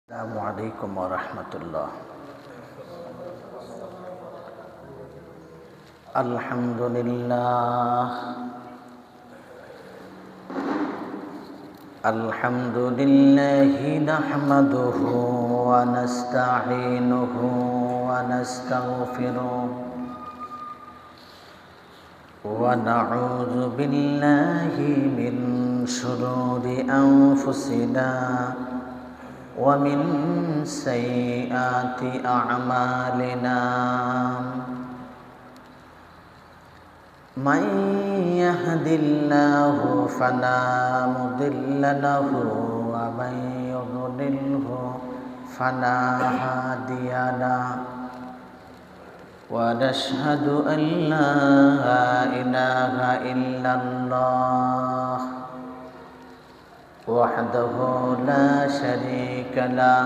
আসসালামু আলাইকুম ওয়া রাহমাতুল্লাহ। আলহামদুলিল্লাহি নাহমাদুহু ওয়া নাস্তাঈনুহু ওয়া নাস্তাগফিরুহ ওয়া নাউযু বিল্লাহি মিন শুরুরি আনফুসিনা ومن سيئات أعمالنا من يهد الله فلا مضل له ومن يضلله فلا هادي له ونشهد أن لا إله إلا الله وحده لا شريك له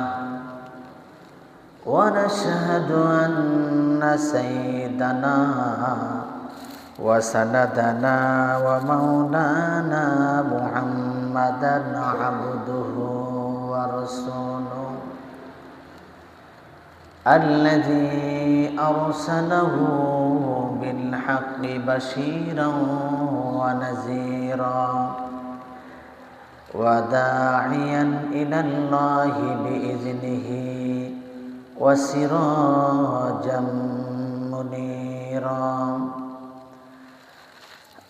ونشهد أن سيدنا وسندنا ومولانا محمدا عبده ورسوله الذي أرسله بالحق بشيرا ونذيرا وداعيا إلى الله بإذنه وسراجا منيرا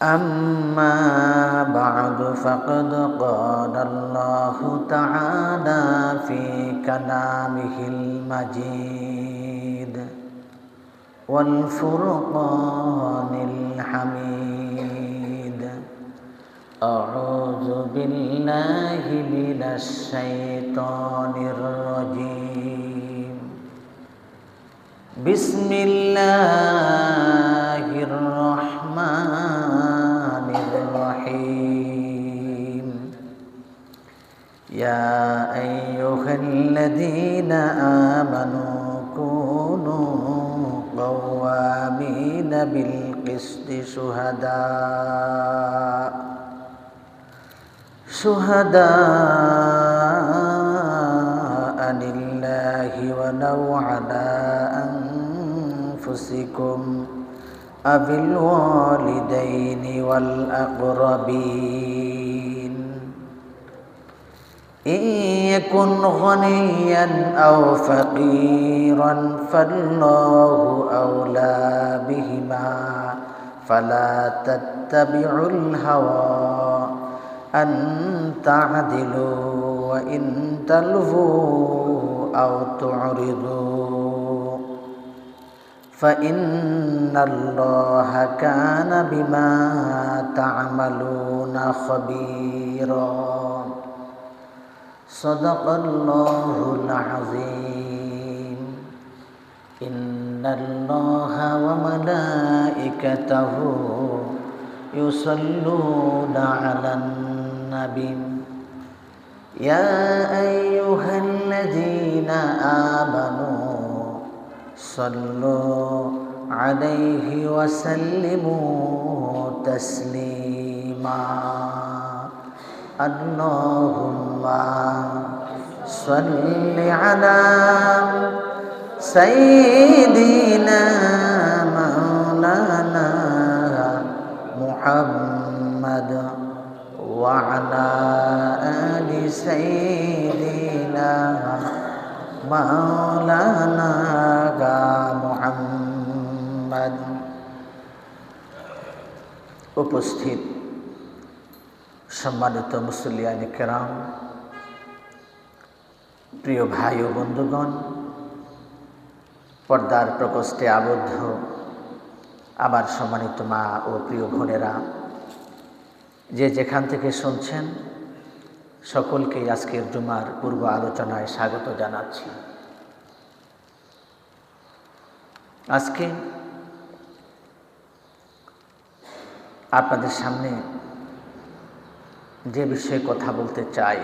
أما بعد فقد قال الله تعالى في كلامه المجيد والفرقان الحميد أعوذ بالله من الشيطان الرجيم بسم الله الرحمن الرحيم يا أيها الذين آمنوا كونوا قوامين بالقسط شهداء لله ولو على أنفسكم أو الوالدين والأقربين إن يكن غنيا أو فقيرا فالله أولى بهما فلا تتبعوا الهوى أن تعدلوا وإن تلووا أو تعرضوا فإن الله كان بما تعملون خبيرا صدق الله العظيم إن الله وملائكته يصلون على النبي يا أيها الذين آمنوا صلوا عليه وسلموا تسليما اللهم صل على سيدنا مولانا محمد وعلى آل سيدنا مولانا محمد উপস্থিত সম্মানিত মুসল্লিয়ান কিরাম, প্রিয় ভাই ও বন্ধুগণ, পর্দার প্রকোষ্ঠে আবদ্ধ আমার সম্মানিত মা ও প্রিয় বোনেরা, যে যেখান থেকে শুনছেন সকলকেই আজকের জুমার পূর্ব আলোচনায় স্বাগত জানাচ্ছি। আজকে আপনাদের সামনে যে বিষয়ে কথা বলতে চাই,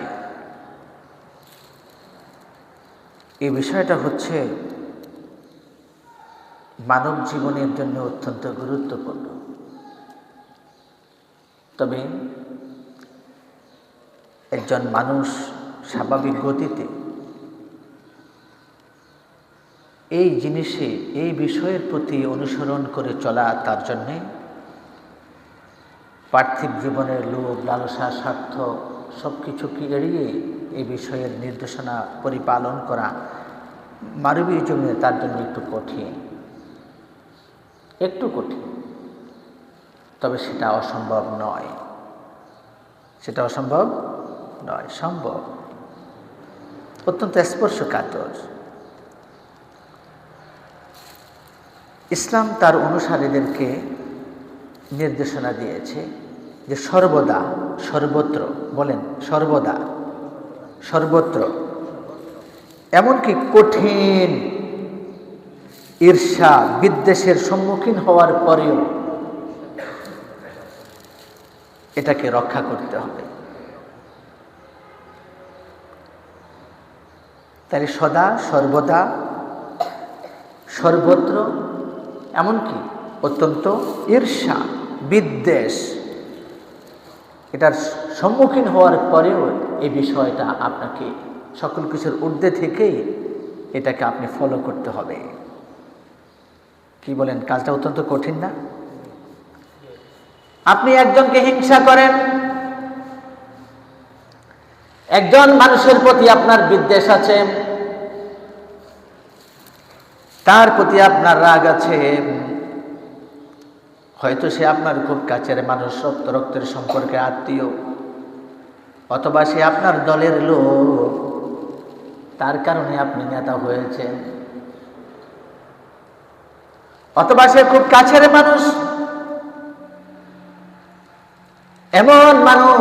এই বিষয়টা হচ্ছে মানব জীবনের জন্য অত্যন্ত গুরুত্বপূর্ণ। তবে একজন মানুষ স্বাভাবিক গতিতে এই জিনিসে, এই বিষয়ের প্রতি অনুসরণ করে চলা তার জন্যে পার্থিব জীবনের লোভ, লালসা, স্বার্থ সব কিছুকে এড়িয়ে এই বিষয়ের নির্দেশনা পরিপালন করা মানবীয় জীবনে তার জন্য একটু কঠিন, তবে সেটা অসম্ভব নয়, সম্ভব, অত্যন্ত স্পর্শকাতর। ইসলাম তার অনুসারীদেরকে নির্দেশনা দিয়েছে যে সর্বদা, সর্বত্র, বলেন সর্বদা, সর্বত্র, এমনকি কঠিন ঈর্ষা বিদ্বেষের সম্মুখীন হওয়ার পরেও এটাকে রক্ষা করতে হবে। তাই সদা, সর্বদা, সর্বত্র, এমনকি অত্যন্ত ঈর্ষা বিদ্বেষ এটার সম্মুখীন হওয়ার পরেও এই বিষয়টা আপনাকে সকল কিছুর ঊর্ধ্বে থেকেই এটাকে আপনি ফলো করতে হবে। কি বলেন, কাজটা অত্যন্ত কঠিন না? আপনি একজনকে হিংসা করেন, একজন মানুষের প্রতি আপনার বিদ্বেষ আছে, তার প্রতি আপনার রাগ আছে, হয়তো সে আপনার খুব কাছের মানুষ, রক্তের সম্পর্কে আত্মীয়, অথবা সে আপনার দলের লোক, তার কারণে আপনি নেতা হয়েছেন, অথবা সে খুব কাছের মানুষ, এমন মানুষ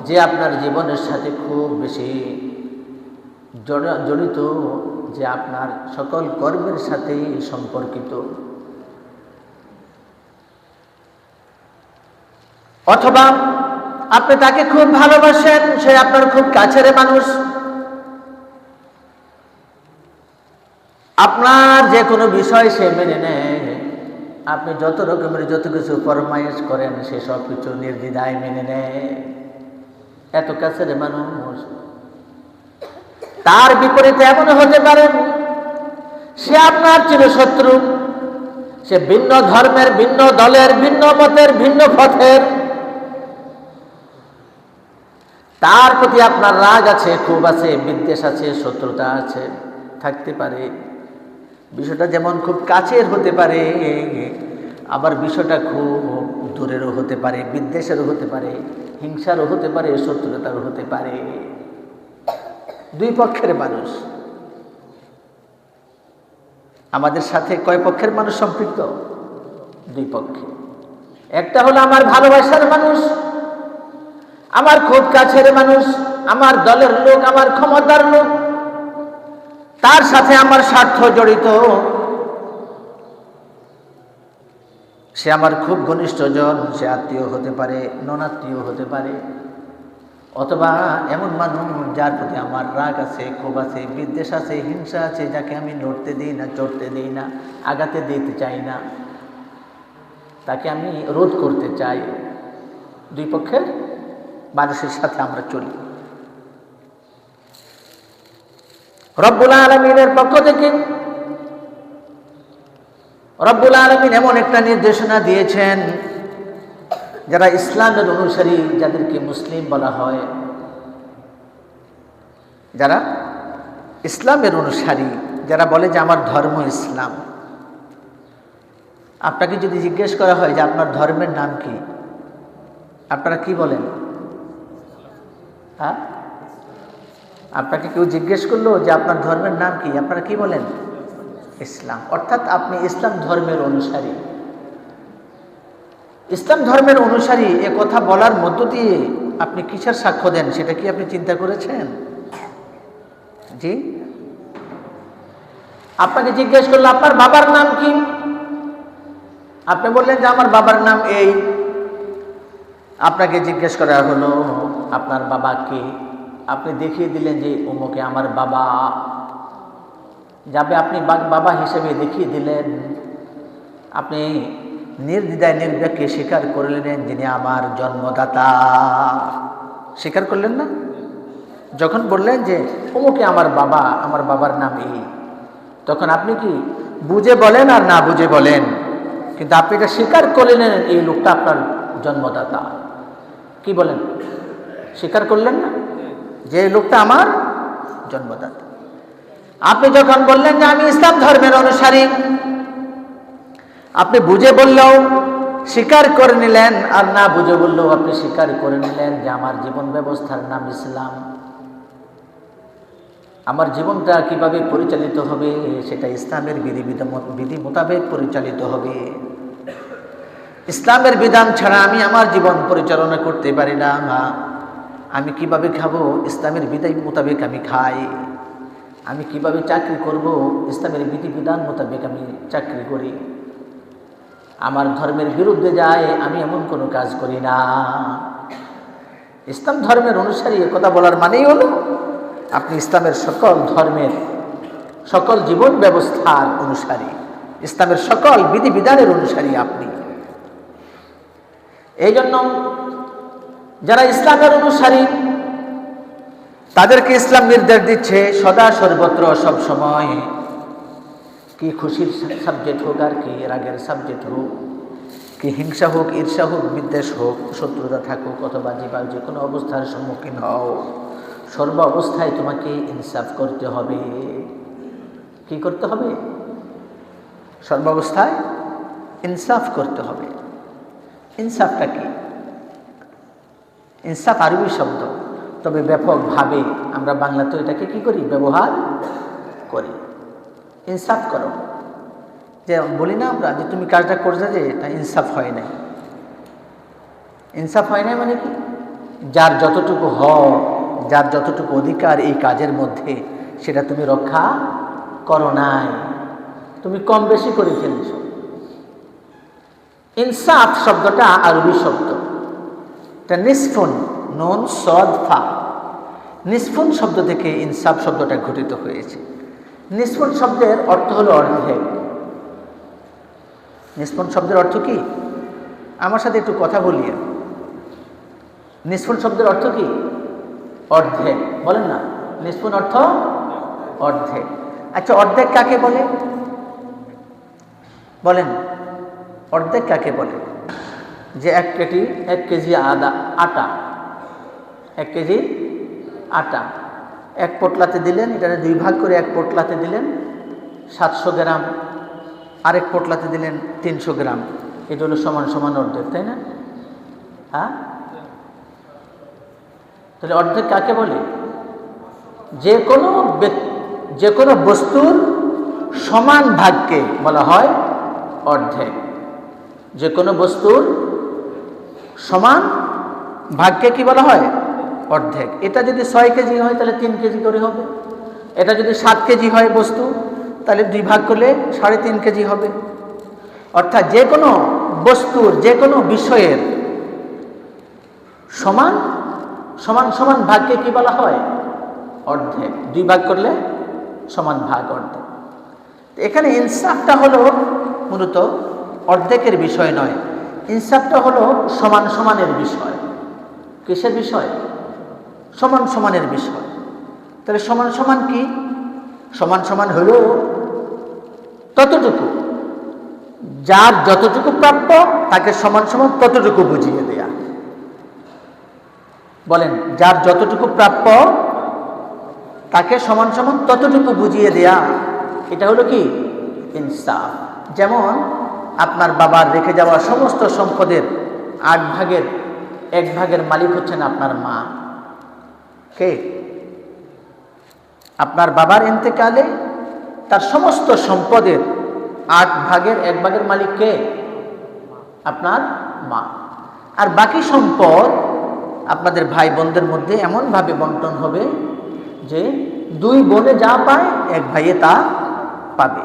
যে আপনার জীবনের সাথে খুব বেশি জড়িত, যে আপনার সকল কর্মের সাথেই সম্পর্কিত, অথবা আপনি তাকে খুব ভালোবাসেন, সে আপনার খুব কাছের মানুষ, আপনার যে কোনো বিষয় সে মেনে নেয়, আপনি যত রকমের যত কিছু ফরমাইশ করেন সে সব কিছু নির্দ্বিধায় মেনে নেয়, এত কাছের মানুষ। তার বিপরীতে এমন হতে পারে সে আপনার চিরশত্রু, সে ভিন্ন ধর্মের, ভিন্ন দলের, ভিন্ন মতের, ভিন্ন পথের, তার প্রতি আপনার রাগ আছে, ক্ষোভ আছে, বিদ্বেষ আছে, শত্রুতা আছে, থাকতে পারে। বিষয়টা যেমন খুব কাছের হতে পারে, আবার বিষয়টা খুব দূরেরও হতে পারে, বিদ্বেষেরও হতে পারে, হিংসারও হতে পারে, শত্রুতারও হতে পারে। দুই পক্ষের মানুষ। আমাদের সাথে কয় পক্ষের মানুষ সম্পৃক্ত? দুই পক্ষে। একটা হলো আমার ভালোবাসার মানুষ, আমার খুব কাছের মানুষ, আমার দলের লোক, আমার ক্ষমতার লোক, তার সাথে আমার স্বার্থ জড়িত, সে আমার খুব ঘনিষ্ঠজন, সে আত্মীয় হতে পারে, ননাত্মীয় হতে পারে, অথবা এমন মানুষ যার প্রতি আমার রাগ আছে, ক্ষোভ আছে, বিদ্বেষ আছে, হিংসা আছে, যাকে আমি নড়তে দিই না, চড়তে দিই না, আগাতে দিতে চাই না, তাকে আমি রোধ করতে চাই। দুই পক্ষের মানুষের সাথে আমরা চলি। রব্বুল আলামিনের পক্ষ থেকে রব্বুল আলামিন এমন একটা নির্দেশনা দিয়েছেন, যারা ইসলামের অনুসারী, যাদেরকে মুসলিম বলা হয়, যারা ইসলামের অনুসারী, যারা বলে যে আমার ধর্ম ইসলাম, আপনাকে যদি জিজ্ঞেস করা হয় যে আপনার ধর্মের নাম কি, আপনারা কি বলেন? হ্যাঁ, আপনাকে কেউ জিজ্ঞেস করলো যে আপনার ধর্মের নাম কি, আপনারা কি বলেন? ইসলাম। অর্থাৎ আপনি ইসলাম ধর্মের অনুসারী। ইসলাম ধর্মের অনুসারী এ কথা বলার মধ্য দিয়ে আপনি কিসের সাক্ষ্য দেন, সেটা কি আপনি চিন্তা করেছেন? জি, আপনাকে জিজ্ঞেস করলো আপনার বাবার নাম কি, আপনি বললেন যে আমার বাবার নাম এই। আপনাকে জিজ্ঞেস করা হলো আপনার বাবা কে, আপনি দেখিয়ে দিলেন যে অমুকে আমার বাবা, যাবে আপনি বাবা হিসেবে দেখিয়ে দিলেন, আপনি নির্দ্বিধায় নির্বাককে স্বীকার করলেন যিনি আমার জন্মদাতা। স্বীকার করলেন না? যখন বললেন যে অমুকে আমার বাবা, আমার বাবার নাম এই, তখন আপনি কি বুঝে বলেন আর না বুঝে বলেন, কিন্তু আপনি এটা স্বীকার করলেন এই লোকটা আপনার জন্মদাতা। কি বলেন? স্বীকার করলেন না যে এই লোকটা আমার জন্মদাতা। আপনি যখন বললেন যে আমি ইসলাম ধর্মের অনুসারী, আপনি বুঝে বললেও স্বীকার করে নিলেন, আর না বুঝে বললেও আপনি স্বীকার করে নিলেন যে আমার জীবন ব্যবস্থার নাম ইসলাম। আমার জীবনটা কিভাবে পরিচালিত হবে সেটা ইসলামের বিধি মোতাবেক পরিচালিত হবে। ইসলামের বিধান ছাড়া আমি আমার জীবন পরিচালনা করতে পারি না। আমি কিভাবে খাবো? ইসলামের বিধি মোতাবেক আমি খাই। আমি কিভাবে চাকরি করব? ইসলামের বিধিবিধান মোতাবেক আমি চাকরি করি। আমার ধর্মের বিরুদ্ধে যায় আমি এমন কোনো কাজ করি না। ইসলাম ধর্মের অনুসারী কথা বলার মানেই হলো আপনি ইসলামের সকল ধর্মের সকল জীবন ব্যবস্থার অনুসারী, ইসলামের সকল বিধিবিধানের অনুসারী আপনি। এই জন্য যারা ইসলামের অনুসারী তাদেরকে ইসলাম নির্দেশ দিচ্ছে সদা সর্বত্র সব সময়, কি খুশির সাবজেক্ট হোক আর কি রাগের সাবজেক্ট হোক, কি হিংসা হোক, ঈর্ষা হোক, বিদ্বেষ হোক, শত্রুতা থাকুক অথবা যে কোনো অবস্থার সম্মুখীন হও, সর্ব অবস্থায় তোমাকে ইনসাফ করতে হবে। কি করতে হবে? সর্বাবস্থায় ইনসাফ করতে হবে। ইনসাফটা কি? ইনসাফ আরবি শব্দ, তবে ব্যাপকভাবে আমরা বাংলাতে এটাকে কি করি? ব্যবহার করি। ইনসাফ করো, যে বলি না আমরা যে তুমি কাজটা করছো যে এটা ইনসাফ হয় নাই। ইনসাফ হয় নাই মানে কি? যার যতটুকু যার যতটুকু অধিকার এই কাজের মধ্যে সেটা তুমি রক্ষা করো নাই, তুমি কম বেশি করে ফেলছ। ইনসাফ শব্দটা আরবি শব্দ, এটা নিসফুন, নুন সদ ফা, নিসফুন শব্দ থেকে ইনসাফ শব্দটা গঠিত হয়েছে। নিসফুন শব্দের অর্থ হলো অর্ধেক। নিসফুন শব্দের অর্থ কি? আমার সাথে একটু কথা বলিয়ে। নিসফুন শব্দের অর্থ কি? অর্ধেক। বলেন না, নিসফুন অর্থ অর্ধেক। আচ্ছা, অর্ধেক কাকে বলে? বলেন, অর্ধেক কাকে বলে? যে 1 কেজি আটা, 1 কেজি আটা 1 পোটলাতে দিলেন, এটা 2 ভাগ করে 1 পোটলাতে দিলেন 700 গ্রাম, আরেক পোটলাতে দিলেন 300 গ্রাম, এটা হলো সমান সমান অর্ধেক, তাই না? হ্যাঁ, তাহলে অর্ধেক কাকে বলে? যে কোনো বস্তুর সমান ভাগকে বলা হয় অর্ধেক। যে কোনো বস্তুর সমান ভাগকে কি বলা হয়? অর্ধেক। এটা যদি 6 কেজি হয় তাহলে 3 কেজি করে হবে। এটা যদি 7 কেজি হয় বস্তু, তাহলে 2 ভাগ করলে 3.5 কেজি হবে। অর্থাৎ যে কোনো বস্তুর যে কোনো বিষয়ের সমান সমান সমান ভাগকে কি বলা হয়? অর্ধেক। 2 ভাগ করলে সমান ভাগ অর্ধেক। এখানে ইনসাফটা হলো মূলত অর্ধেকের বিষয় নয়, ইনসাফটা হলো সমান সমানের বিষয়। কিসের বিষয়? সমান সমানের বিষয়। তাহলে সমান সমান কি? সমান সমান হলো ততটুকু, যার যতটুকু প্রাপ্য তাকে সমান সমান ততটুকু বুঝিয়ে দেয়া। বলেন, যার যতটুকু প্রাপ্য তাকে সমান সমান ততটুকু বুঝিয়ে দেয়া, এটা হলো কি? ইনসাফ। যেমন আপনার বাবার রেখে যাওয়া সমস্ত সম্পদের 8 ভাগের 1 ভাগের মালিক হচ্ছেন আপনার মা। কে? আপনার বাবার ইন্তেকালে তার সমস্ত সম্পদের 8 ভাগের 1 ভাগের মালিক কে? আপনার মা। আর বাকি সম্পদ আপনাদের ভাই বোনদের মধ্যে এমনভাবে বন্টন হবে যে 2 বোনে যা পায় 1 ভাইয়ে তা পাবে।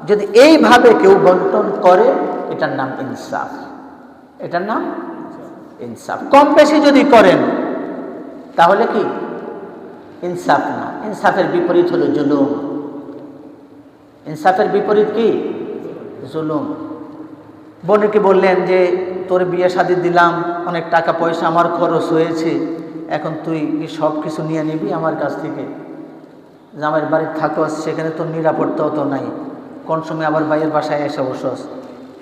যদি এইভাবে কেউ বন্টন করে, এটার নাম ইনসাফ। এটার নাম ইনসাফ। কম বেশি যদি করেন তাহলে কি? ইনসাফ না। ইনসাফের বিপরীত হলো জুলুম। ইনসাফের বিপরীত কি? জুলুম। বোনকে বললেন যে তোর বিয়ে শাদী দিলাম, অনেক টাকা পয়সা আমার খরচ হয়েছে, এখন তুই সব কিছু নিয়ে নিবি আমার কাছ থেকে, জামাইয়ের বাড়িতে থাকোস, সেখানে তোর নিরাপত্তাও তো নাই, কোন সময় আবার ভাইয়ের বাসায় এসে বসস,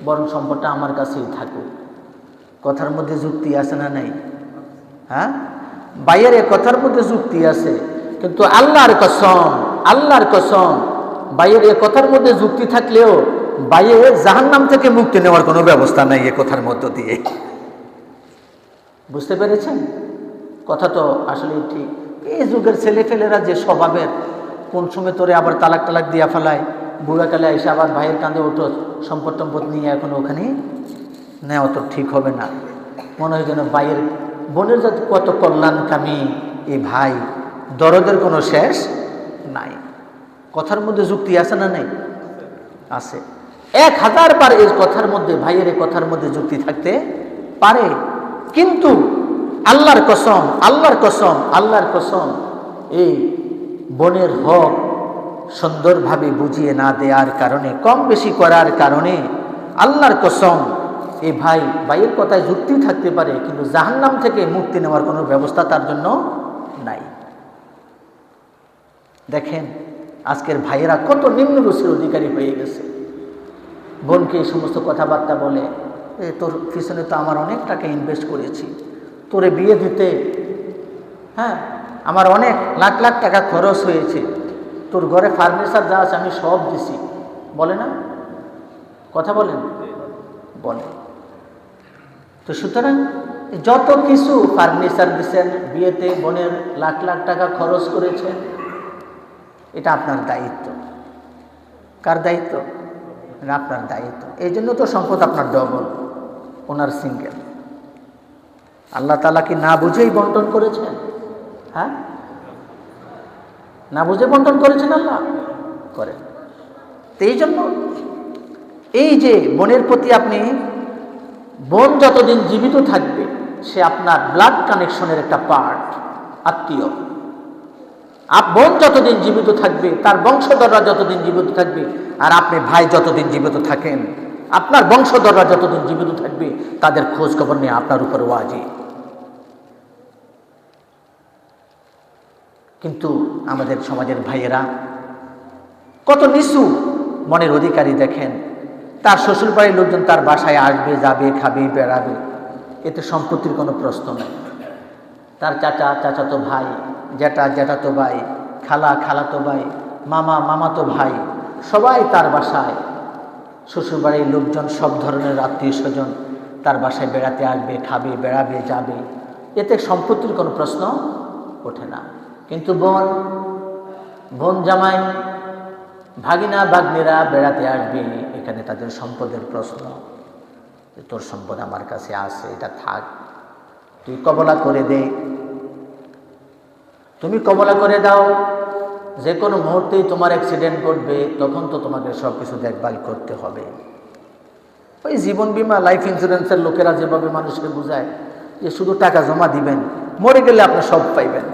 বরং সম্পদটা আমার কাছেই থাকুক। কথার মধ্যে যুক্তি আছে না নাই? হ্যাঁ, ভাইয়ের এ কথার মধ্যে যুক্তি আছে, কিন্তু আল্লাহর কসম ভাইয়ের এ কথার মধ্যে যুক্তি থাকলেও ভাইয়ের জাহান্নাম থেকে মুক্তি নেওয়ার কোনো ব্যবস্থা নাই এ কথার মধ্য দিয়ে। বুঝতে পেরেছেন? কথা তো আসলে ঠিক। এই যুগের ছেলেফেলেরা যে স্বভাবের, কোন সময় তোরে আবার তালাক দিয়া ফেলায়, বুড়াকালে এসে আবার ভাইয়ের কাঁধে ওঠো, সম্পদ টম্পদ নিয়ে এখন ওখানে নেওয়া তো ঠিক হবে না। মনে হয় যেন ভাইয়ের বোনের যাতে কত কল্যাণকামী এই ভাই, দরদের কোনো শেষ নাই। কথার মধ্যে যুক্তি আছে না নেই? আছে। 1000 বার এই কথার মধ্যে, ভাইয়ের এই কথার মধ্যে যুক্তি থাকতে পারে, কিন্তু আল্লাহর কসম এই বোনের হক সুন্দরভাবে বুঝিয়ে না দেওয়ার কারণে, কম বেশি করার কারণে, আল্লাহর কসম এই ভাইয়ের কথায় যুক্তি থাকতে পারে, কিন্তু জাহান্নাম থেকে মুক্তি নেওয়ার কোনো ব্যবস্থা তার জন্য নাই। দেখেন আজকের ভাইয়েরা কত নিম্ন রুচির অধিকারী হয়ে গেছে। বোনকে এই সমস্ত কথাবার্তা বলে, তোর পিছনে তো আমার অনেক টাকা ইনভেস্ট করেছি, তোরে বিয়ে দিতে হ্যাঁ আমার অনেক লাখ লাখ টাকা খরচ হয়েছে, তোর ঘরে ফার্নিচার যা আছে আমি সব দিছি, বলে না? কথা বলেন, বলে। তো সুতরাং যত কিছু ফার্নিচার দিচ্ছেন বিয়েতে, বোনের লাখ লাখ টাকা খরচ করেছেন, এটা আপনার দায়িত্ব। কার দায়িত্ব? আপনার দায়িত্ব। এই জন্য তো সম্পদ আপনার ডবল, ওনার সিঙ্গেল। আল্লাহ তাআলা কি না বুঝেই বন্টন করেছেন? হ্যাঁ, না বুঝে বন্টন করেছেন আল্লাহ করেন। তো এই জন্য এই যে বোনের প্রতি আপনি, বোন যতদিন জীবিত থাকবে সে আপনার ব্লাড কানেকশনের একটা পার্ট, আত্মীয়। বোন যতদিন জীবিত থাকবে, তার বংশধররা যতদিন জীবিত থাকবে, আর আপনি ভাই যতদিন জীবিত থাকেন, আপনার বংশধররা যতদিন জীবিত থাকবে, তাদের খোঁজ খবর নিয়ে আপনার উপর ওয়াজিব। কিন্তু আমাদের সমাজের ভাইয়েরা কত নিচু মনের অধিকারী। দেখেন তার শ্বশুর বাড়ির লোকজন তার বাসায় আসবে, যাবে, খাবে, বেড়াবে, এতে সম্পত্তির কোনো প্রশ্ন নেই। তার চাচাতো ভাই, জ্যাঠাতো ভাই, খালাতো ভাই, মামাতো ভাই, সবাই তার বাসায়, শ্বশুরবাড়ির লোকজন, সব ধরনের আত্মীয় স্বজন তার বাসায় বেড়াতে আসবে, খাবে, বেড়াবে, যাবে, এতে সম্পত্তির কোনো প্রশ্ন ওঠে না। কিন্তু বোন জামাই, ভাগিনা ভাগ্নেরা বেড়াতে আসবে, এখানে তাদের সম্পদের প্রশ্ন। তোর সম্পদ আমার কাছে আছে, এটা থাক, তুই কবলা করে দে, তুমি কবলা করে দাও, যে কোনো মুহূর্তেই তোমার অ্যাক্সিডেন্ট ঘটবে, তখন তো তোমাকে সব কিছু দেখভাল করতে হবে। ওই জীবন বীমা, লাইফ ইন্স্যুরেন্সের লোকেরা যেভাবে মানুষকে বোঝায় যে শুধু টাকা জমা দিবেন, মরে গেলে আপনি সব পাইবেন।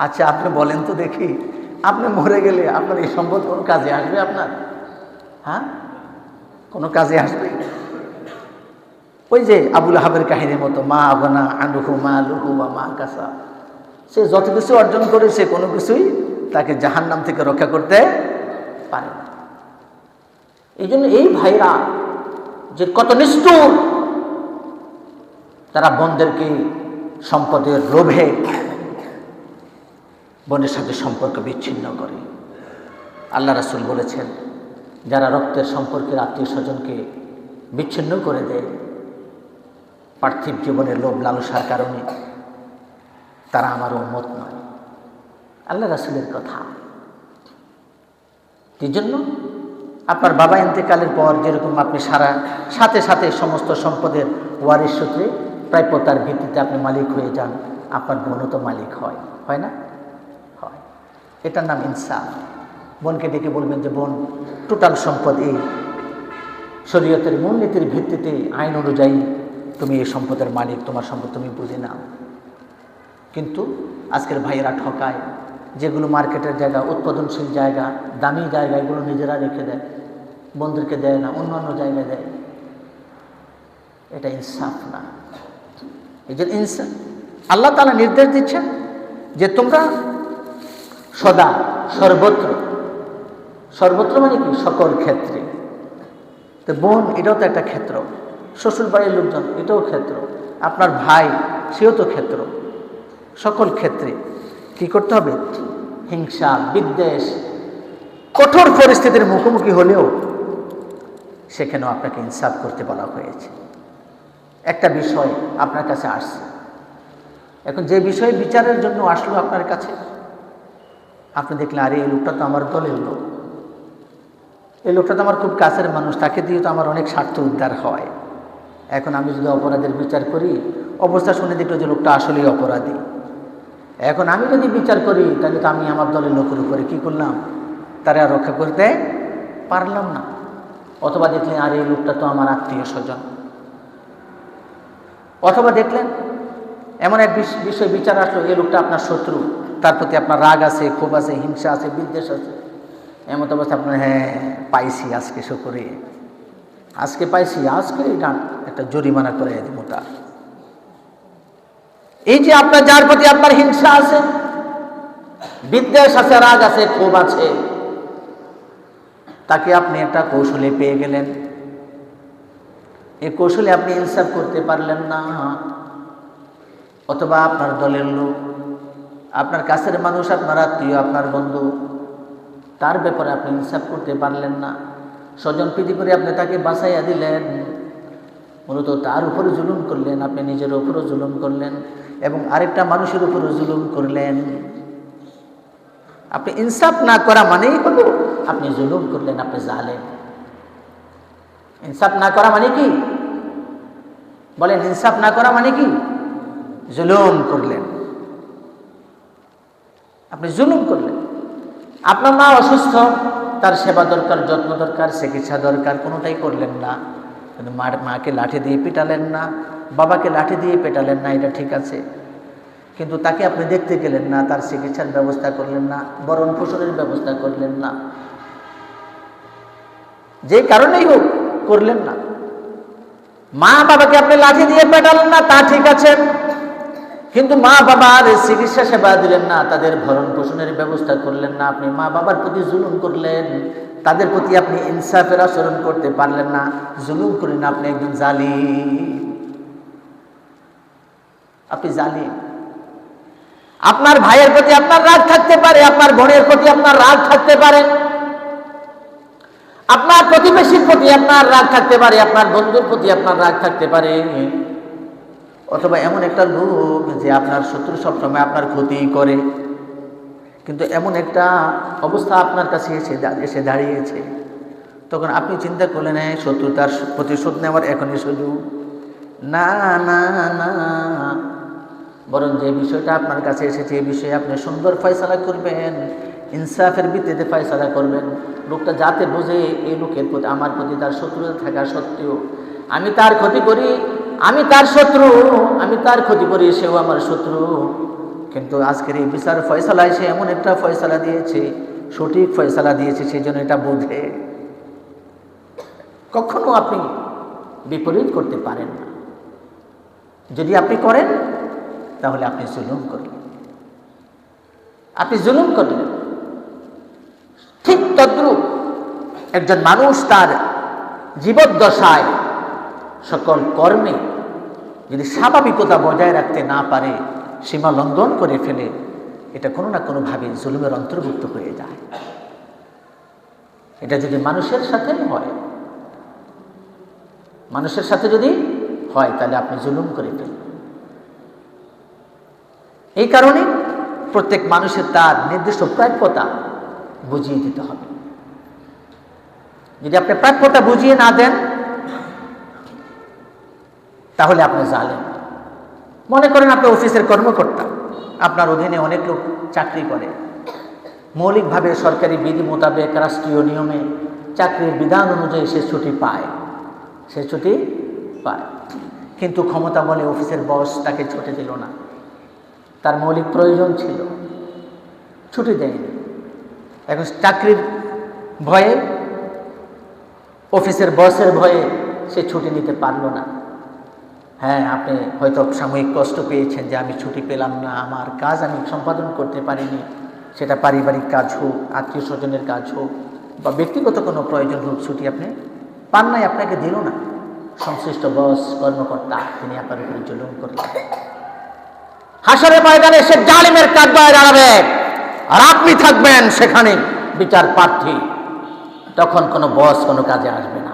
আচ্ছা আপনি বলেন তো দেখি, আপনি মরে গেলে আপনার এই সম্পদ কোনো কাজে আসবে? আপনার হ্যাঁ, কোনো কাজে আসবে? ওই যে আবুল আহাবের কাহিনীর মতো, মা আবনা আনুহু মা লুহু বা মা কাসা, সে যত কিছু অর্জন করে সে কোনো কিছুই তাকে জাহান্নাম থেকে রক্ষা করতে পারে না। এই জন্য এই ভাইরা যে কত নিষ্ঠুর, তারা বোনদেরকে সম্পদের লোভে বোনের সাথে সম্পর্ক বিচ্ছিন্ন করে। আল্লাহ রাসূল বলেছেন, যারা রক্তের সম্পর্কের আত্মীয় স্বজনকে বিচ্ছিন্ন করে দেয় পার্থিব জীবনের লোভ লালসার কারণে, তারা আমার উম্মত নয়। আল্লাহ রাসূলের কথা। এই জন্য আপনার বাবা ইন্তেকালের পর যেরকম আপনি সাথে সাথে সমস্ত সম্পদের ওয়ারিশ সূত্রে প্রাপ্যতার ভিত্তিতে আপনি মালিক হয়ে যান, আপনার বোনও তো মালিক হয় না? হয়। এটার নাম ইনসাফ। বোনকে ডেকে বলবেন যে বোন, টোটাল সম্পদ এই শরীয়তের মূলনীতির ভিত্তিতে, আইন অনুযায়ী তুমি এই সম্পদের মালিক, তোমার সম্পদ তুমি বুঝে নাও। কিন্তু আজকের ভাইয়েরা ঠকায়, যেগুলো মার্কেটের জায়গা, উৎপাদনশীল জায়গা, দামি জায়গা, এগুলো নিজেরা রেখে দেয়, বন্ধুদেরকে দেয় না, অন্য জায়গায় দেয়। এটা ইনসাফ না। এই যে ইনসাফ, আল্লাহ তাআলা নির্দেশ দিচ্ছেন যে তোমরা সদা সর্বত্র। সর্বত্র মানে কি? সকল ক্ষেত্রে। তো বোন, এটাও তো একটা ক্ষেত্র। শ্বশুর বাড়ির লোকজন, এটাও ক্ষেত্র। আপনার ভাই, সেও তো ক্ষেত্র। সকল ক্ষেত্রে কি করতে হবে? হিংসা, বিদ্বেষ, কঠোর পরিস্থিতির মুখোমুখি হলেও সেখানেও আপনাকে ইনসাফ করতে বলা হয়েছে। একটা বিষয় আপনার কাছে আসছে, এখন যে বিষয়ে বিচারের জন্য আসলো আপনার কাছে, আপনি দেখলেন আরে এই লোকটা তো আমার দলের লোক, এই লোকটা তো আমার খুব কাছের মানুষ, তাকে দিয়ে তো আমার অনেক স্বার্থ উদ্ধার হয়। এখন আমি যদি অপরাধের বিচার করি, অবস্থা শুনে দেখলো যে লোকটা আসলেই অপরাধী। এখন আমি যদি বিচার করি, তাহলে তো আমি আমার দলের লোকের উপরে কি করলাম? তারা রক্ষা করতে পারলাম না। অথবা দেখলেন আর এই লোকটা তো আমার আত্মীয় স্বজন। অথবা দেখলেন এমন এক বিষয় বিচার আসলো, এই লোকটা আপনার শত্রু, তার প্রতি আপনার রাগ আছে, ক্ষোভ আছে, হিংসা আছে, বিদ্বেষ আছে। এমন অবস্থা আপনার, হ্যাঁ পাইছি আজকে, শুকরে আজকে পাইছি, আজকে এটা একটা জরিমানা করে দিব তার। এই যে আপনার যার প্রতি আপনার হিংসা আছে, বিদ্বেষ আছে, রাগ আছে, ক্ষোভ আছে, তাকে আপনি একটা কৌশলে পেয়ে গেলেন। এই কৌশলে আপনি ইনসাফ করতে পারলেন না। অথবা আপনার দলের লোক, আপনার কাছের মানুষ, আপনার আত্মীয়, আপনার বন্ধু, তার ব্যাপারে আপনি ইনসাফ করতে পারলেন না। স্বজন প্রীতি করে আপনি তাকে বাঁচাইয়া দিলেন, মূলত তার উপরে জুলুম করলেন, আপনি নিজের উপরও জুলুম করলেন এবং আরেকটা মানুষের উপরও জুলুম করলেন। আপনি ইনসাফ না করা মানেই হলো আপনি জুলুম করলেন, আপনি জালেম। ইনসাফ না করা মানে কি? বলেন, ইনসাফ না করা মানে কি? জুলুম করলেন, আপনি জুলুম করলেন। আপনার মা অসুস্থ, তার সেবা দরকার, যত্ন দরকার, চিকিৎসা দরকার, কোনোটাই করলেন না। কিন্তু মাকে লাঠি দিয়ে পিটালেন না, বাবাকে লাঠি দিয়ে পেটালেন না, এটা ঠিক আছে। কিন্তু তাকে আপনি দেখতে গেলেন না, তার চিকিৎসার ব্যবস্থা করলেন না, ভরণ পোষণের ব্যবস্থা করলেন না, যে কারণেই হোক করলেন না। মা বাবাকে আপনি লাঠি দিয়ে পেটালেন না, তা ঠিক আছে, কিন্তু মা বাবার চিকিৎসা সেবা দিলেন না, তাদের ভরণ পোষণের ব্যবস্থা করলেন না। আপনি মা বাবার প্রতি জুলুম করলেন, তাদের প্রতি আপনি ইনসাফের আচরণ করতে পারলেন না, জুলুম করেন, আপনি একজন জালিম। আপনি জালিম। আপনার ভাইয়ের প্রতি আপনার রাগ থাকতে পারে, আপনার বোনের প্রতি আপনার রাগ থাকতে পারে, আপনার প্রতিবেশীর প্রতি আপনার রাগ থাকতে পারে, আপনার বন্ধুর প্রতি আপনার রাগ থাকতে পারে। অথবা এমন একটা লোক যে আপনার শত্রু, সবসময় আপনার ক্ষতি করে, কিন্তু এমন একটা অবস্থা আপনার কাছে এসে দাঁড়িয়েছে, তখন আপনি চিন্তা করলেন শত্রুতার প্রতিশোধ নেওয়ার এখনই সুযোগ না, না না, বরং যে বিষয়টা আপনার কাছে এসেছে এই বিষয়ে আপনি সুন্দর ফয়সালা করবেন, ইনসাফের ভিত্তিতে ফয়সালা করবেন। লোকটা যাতে বোঝে এই লোকের প্রতি, আমার প্রতি তার শত্রুতা থাকা সত্ত্বেও আমি তার ক্ষতি করি, আমি তার শত্রু, আমি তার ক্ষতি করি, সেও আমার শত্রু, কিন্তু আজকের এই বিচার ফয়সালায় সে এমন একটা ফয়সালা দিয়েছে, সঠিক ফয়সালা দিয়েছে, সেই জন্য এটা বোঝে। কখনো আপনি বিপরীত করতে পারেন না। যদি আপনি করেন তাহলে আপনি জুলুম করলেন, আপনি জুলুম করলেন। ঠিক তদ্রূপ একজন মানুষ তার জীবদ্দশায় সকল কর্মে যদি স্বাভাবিকতা বজায় রাখতে না পারে, সীমা লঙ্ঘন করে ফেলে, এটা কোনো না কোনোভাবে জুলুমের অন্তর্ভুক্ত হয়ে যায়। এটা যদি মানুষের সাথে হয়, মানুষের সাথে যদি হয়, তাহলে আপনি জুলুম করে ফেলেন। এই কারণে প্রত্যেক মানুষের তার নির্দিষ্ট প্রাপ্যতা বুঝিয়ে দিতে হবে। যদি আপনি প্রাপ্যতা বুঝিয়ে না দেন, তাহলে আপনি জালেম। মনে করেন আপনি অফিসের কর্মকর্তা, আপনার অধীনে অনেক লোক চাকরি করে, মৌলিকভাবে সরকারি বিধি মোতাবেক রাষ্ট্রীয় নিয়মে চাকরির বিধান অনুযায়ী সে ছুটি পায়, সে ছুটি পায়, কিন্তু ক্ষমতা বলে অফিসের বস তাকে ছুটি দিল না, তার মৌলিক প্রয়োজন ছিল, ছুটি দেয়নি। এখন চাকরির ভয়ে, অফিসের বসের ভয়ে সে ছুটি নিতে পারল না। হ্যাঁ, আপনি হয়তো সাময়িক কষ্ট পেয়েছেন যে আমি ছুটি পেলাম না, আমার কাজ আমি সম্পাদন করতে পারিনি, সেটা পারিবারিক কাজ হোক, আত্মীয় স্বজনের কাজ হোক, বা ব্যক্তিগত কোনো প্রয়োজন হোক, ছুটি আপনি পান নাই, আপনাকে দিল না, সংশ্লিষ্ট বস কর্মকর্তা তিনি আপনার উপরে জুলুম করলেন। হাসরের ময়দানে সে জালিমের কাঠগড়ায় দাঁড়াবে, আর আপনি থাকবেন সেখানে বিচার প্রার্থী। তখন কোনো বস কোনো কাজে আসবে না।